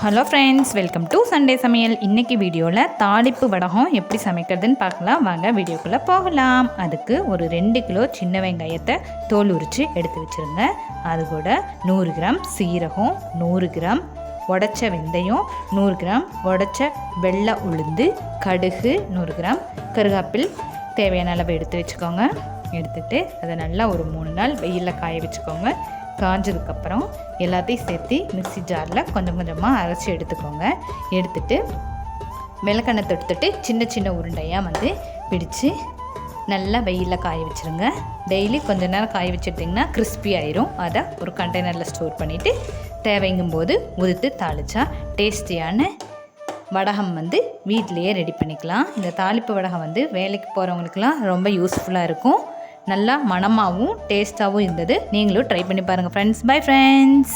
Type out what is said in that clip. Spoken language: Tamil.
Hello friends, welcome to Sunday சமையல். இன்றைக்கி வீடியோவில் தாளிப்பு வடகம் எப்படி சமைக்கிறதுன்னு பார்க்கலாம். வாங்க வீடியோக்குள்ளே போகலாம். அதுக்கு ஒரு 2 கிலோ சின்ன வெங்காயத்தை தோல் உரித்து எடுத்து வச்சுருங்க. அது கூட 100 கிராம் சீரகம், 100 கிராம் உடச்ச வெந்தயம், 100 கிராம் உடச்ச வெள்ளை உளுந்து, கடுகு, 100 கிராம் கருவேப்பில் தேவையான அளவு எடுத்து வச்சுக்கோங்க. எடுத்துகிட்டு அதை நல்லா ஒரு 3 நாள் வெயிலில் காய வச்சுக்கோங்க. காஞ்சதுக்கப்புறம் எல்லாத்தையும் சேர்த்து மிக்ஸி ஜாரில் கொஞ்சம் கொஞ்சமாக அரைச்சி எடுத்துக்கோங்க. எடுத்துகிட்டு விளக்கெண்ணெய் தொட்டுட்டு சின்ன சின்ன உருண்டையாக பிடிச்சி நல்லா வெயிலில் காய வச்சுருங்க. டெய்லி கொஞ்சம் நேரம் காய வச்சுட்டிங்கன்னா கிறிஸ்பி ஆயிரும். அதை ஒரு கண்டெய்னரில் ஸ்டோர் பண்ணிவிட்டு தேவைங்கும் போது உதுத்து தாளித்தா டேஸ்டியான வடகம் வீட்டிலையே ரெடி பண்ணிக்கலாம். இந்த தாளிப்பு வடகம் வேலைக்கு போகிறவங்களுக்குலாம் ரொம்ப யூஸ்ஃபுல்லாக இருக்கும். நல்லா மணமாகவும் டேஸ்ட்டாகவும் இருந்தது. நீங்களும் ட்ரை பண்ணி பாருங்கள் ஃப்ரெண்ட்ஸ். Bye friends.